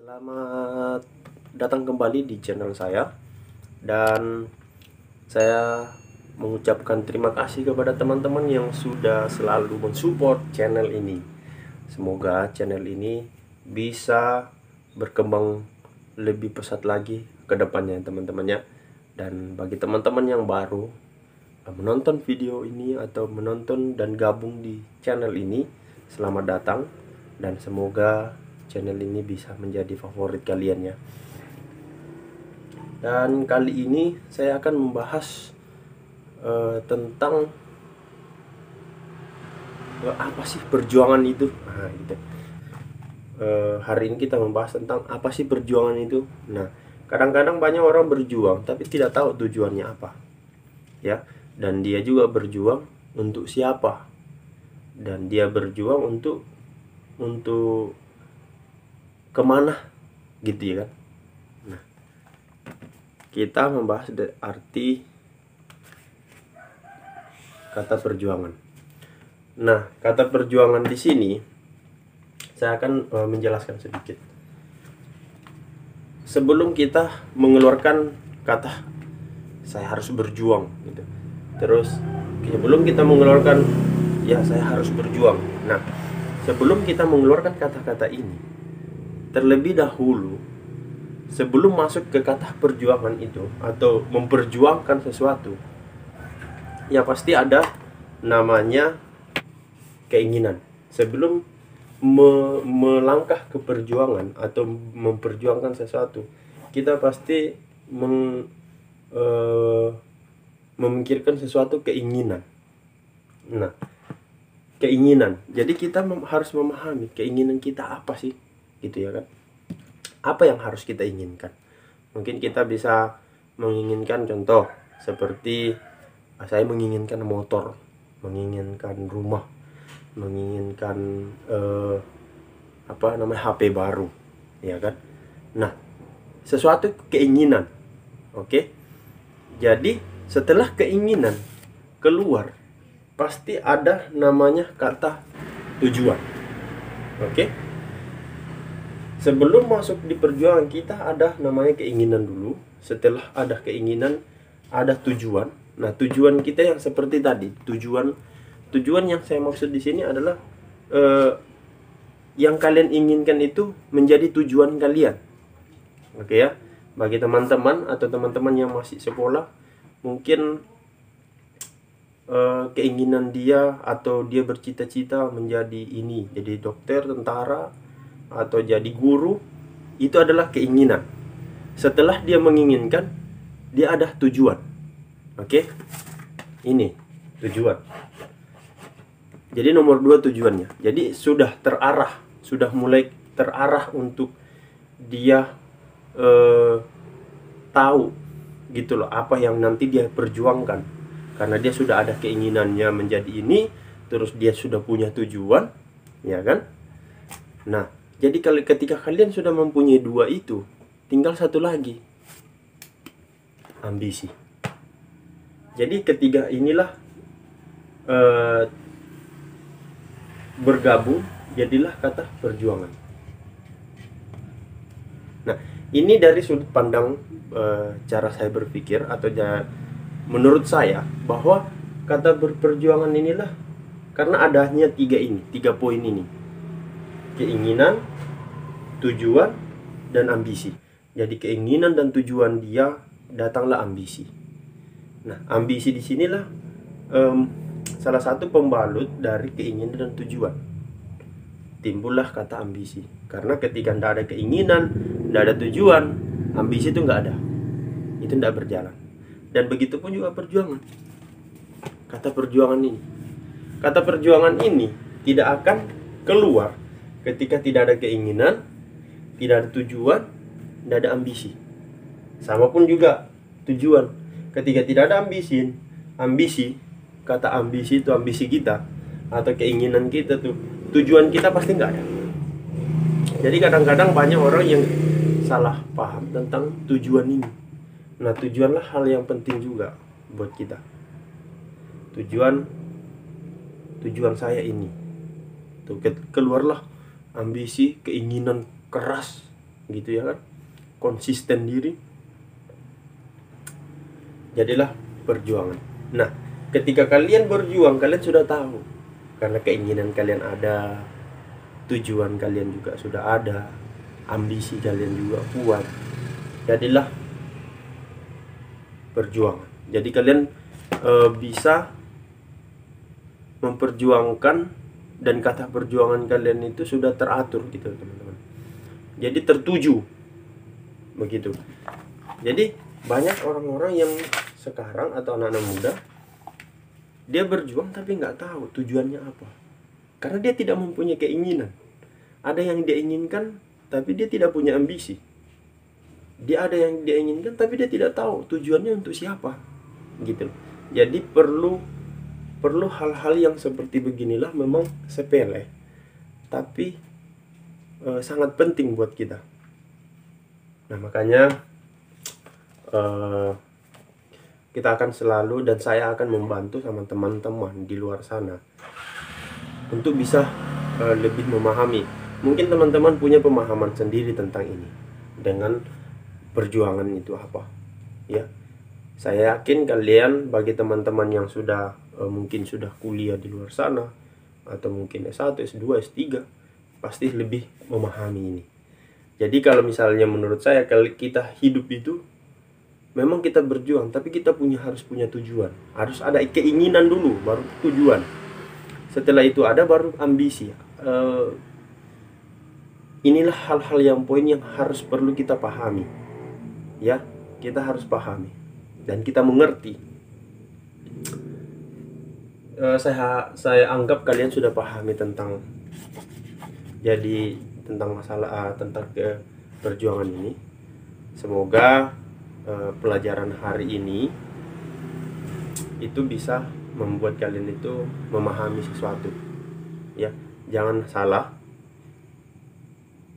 Selamat datang kembali di channel saya, dan saya mengucapkan terima kasih kepada teman-teman yang sudah selalu mensupport channel ini. Semoga channel ini bisa berkembang lebih pesat lagi ke depannya teman-temannya. Dan bagi teman-teman yang baru menonton video ini atau menonton dan gabung di channel ini, selamat datang, dan semoga channel ini bisa menjadi favorit kalian ya. Dan kali ini saya akan membahas tentang apa sih perjuangan itu. Nah, gitu. Hari ini kita membahas tentang apa sih perjuangan itu. Nah, kadang-kadang banyak orang berjuang tapi tidak tahu tujuannya apa, ya. Dan dia juga berjuang untuk siapa? Dan dia berjuang untuk kemana, gitu ya kan. Nah, kita membahas arti kata perjuangan. Nah, kata perjuangan di sini saya akan menjelaskan sedikit. Sebelum kita mengeluarkan kata saya harus berjuang gitu, terus sebelum kita mengeluarkan ya saya harus berjuang. Nah, sebelum kita mengeluarkan kata-kata ini, terlebih dahulu, sebelum masuk ke kata perjuangan itu atau memperjuangkan sesuatu, ya pasti ada namanya keinginan. Sebelum melangkah ke perjuangan atau memperjuangkan sesuatu, kita pasti memikirkan sesuatu keinginan. Nah, keinginan. Jadi kita harus memahami keinginan kita apa sih, gitu ya kan. Apa yang harus kita inginkan? Mungkin kita bisa menginginkan, contoh seperti saya menginginkan motor, menginginkan rumah, menginginkan HP baru, ya kan. Nah, sesuatu keinginan. Oke. Jadi setelah keinginan keluar, pasti ada namanya kata tujuan. Oke. Sebelum masuk di perjuangan, kita ada namanya keinginan dulu. Setelah ada keinginan, ada tujuan. Nah, tujuan kita yang seperti tadi, tujuan yang saya maksud di sini adalah yang kalian inginkan itu menjadi tujuan kalian. Oke ya. Bagi teman-teman atau teman-teman yang masih sekolah, mungkin keinginan dia atau dia bercita-cita menjadi ini, jadi dokter, tentara, atau jadi guru, itu adalah keinginan. Setelah dia menginginkan, dia ada tujuan. Oke? Ini tujuan. Jadi nomor 2 tujuannya. Jadi sudah terarah, sudah mulai terarah untuk dia tahu gitu loh apa yang nanti dia perjuangkan. Karena dia sudah ada keinginannya menjadi ini, terus dia sudah punya tujuan, ya kan? Nah, jadi ketika kalian sudah mempunyai 2 itu, tinggal satu lagi, ambisi. Jadi ketiga inilah bergabung, jadilah kata perjuangan. Nah, ini dari sudut pandang cara saya berpikir, atau menurut saya bahwa kata berperjuangan inilah karena adanya 3 poin ini: keinginan, tujuan, dan ambisi. Jadi keinginan dan tujuan dia, datanglah ambisi. Nah, ambisi di sinilah salah satu pembalut dari keinginan dan tujuan. Timbullah kata ambisi. Karena ketika tidak ada keinginan, tidak ada tujuan, ambisi itu nggak ada. Itu tidak berjalan. Dan begitu pun juga perjuangan. Kata perjuangan ini tidak akan keluar ketika tidak ada keinginan, tidak ada tujuan, tidak ada ambisi. Sama pun juga tujuan. Ketika tidak ada ambisi, kata ambisi itu ambisi kita atau keinginan kita tuh, tujuan kita pasti nggak ada. Jadi kadang-kadang banyak orang yang salah paham tentang tujuan ini. Nah, tujuanlah hal yang penting juga buat kita. Tujuan saya ini. Tuh keluarlah ambisi, keinginan keras gitu ya kan, konsisten diri, jadilah perjuangan. Nah, ketika kalian berjuang, kalian sudah tahu, karena keinginan kalian ada, tujuan kalian juga sudah ada, ambisi kalian juga kuat, jadilah perjuangan. Jadi kalian bisa memperjuangkan, dan kata perjuangan kalian itu sudah teratur gitu teman-teman, jadi tertuju begitu. Jadi banyak orang-orang yang sekarang atau anak-anak muda, dia berjuang tapi nggak tahu tujuannya apa, karena dia tidak mempunyai keinginan. Ada yang dia inginkan tapi dia tidak punya ambisi. Dia ada yang dia inginkan tapi dia tidak tahu tujuannya untuk siapa gitu. Jadi perlu hal-hal yang seperti beginilah, memang sepele tapi sangat penting buat kita. Nah, makanya kita akan selalu, dan saya akan membantu sama teman-teman di luar sana untuk bisa lebih memahami. Mungkin teman-teman punya pemahaman sendiri tentang ini, dengan perjuangan itu apa ya. Saya yakin kalian, bagi teman-teman yang sudah mungkin sudah kuliah di luar sana, atau mungkin S1, S2, S3, pasti lebih memahami ini. Jadi kalau misalnya menurut saya, kalau kita hidup itu memang kita berjuang, tapi kita harus punya tujuan. Harus ada keinginan dulu, baru tujuan. Setelah itu ada baru ambisi. Inilah hal-hal yang poin yang perlu kita pahami. Ya, kita harus pahami dan kita mengerti. Saya anggap kalian sudah pahami tentang masalah tentang perjuangan ini. Semoga pelajaran hari ini itu bisa membuat kalian itu memahami sesuatu. Ya, jangan salah.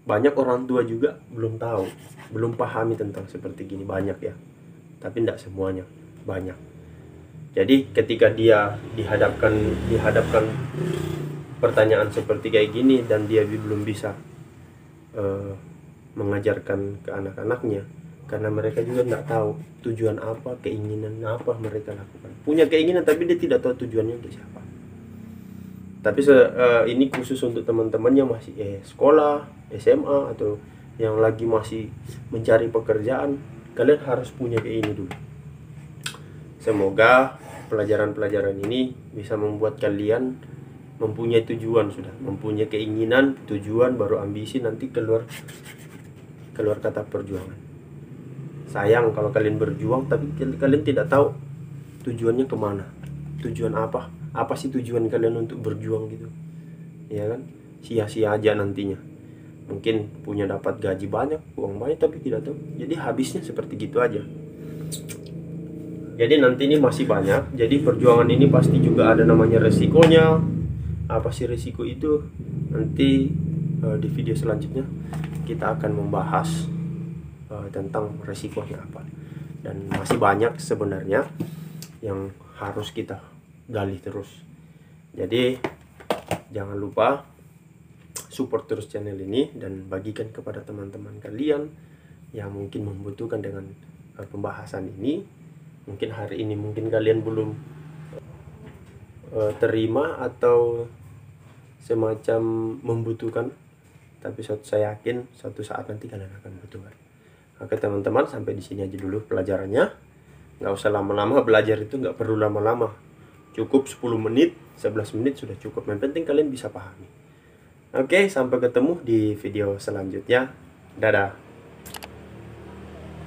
Banyak orang tua juga belum tahu, belum pahami tentang seperti gini, banyak ya. Tapi tidak semuanya, banyak. Jadi ketika dia dihadapkan pertanyaan seperti kayak gini, dan dia belum bisa mengajarkan ke anak-anaknya, karena mereka juga tidak tahu tujuan apa, keinginan apa mereka lakukan. Punya keinginan tapi dia tidak tahu tujuannya untuk siapa. Tapi ini khusus untuk teman-teman yang masih sekolah, SMA, atau yang lagi masih mencari pekerjaan. Kalian harus punya kayak ini dulu. Semoga pelajaran-pelajaran ini bisa membuat kalian mempunyai tujuan, sudah mempunyai keinginan, tujuan, baru ambisi, nanti keluar kata perjuangan. Sayang kalau kalian berjuang tapi kalian tidak tahu tujuannya kemana, tujuan apa sih tujuan kalian untuk berjuang gitu, ya kan? Sia-sia aja nantinya. Mungkin punya dapat gaji banyak, uang banyak, tapi tidak tahu, jadi habisnya seperti gitu aja. Jadi nanti ini masih banyak. Jadi perjuangan ini pasti juga ada namanya resikonya. Apa sih resiko itu? Nanti di video selanjutnya kita akan membahas tentang resikonya apa. Dan masih banyak sebenarnya yang harus kita gali terus. Jadi jangan lupa support terus channel ini dan bagikan kepada teman-teman kalian yang mungkin membutuhkan dengan pembahasan ini. Mungkin hari ini mungkin kalian belum terima atau semacam membutuhkan, tapi saya yakin suatu saat nanti kalian akan membutuhkan. Oke teman-teman, sampai di sini aja dulu pelajarannya. Nggak usah lama-lama belajar, itu nggak perlu lama-lama. Cukup 10 menit, 11 menit sudah cukup. Yang penting kalian bisa pahami. Oke, sampai ketemu di video selanjutnya. Dadah.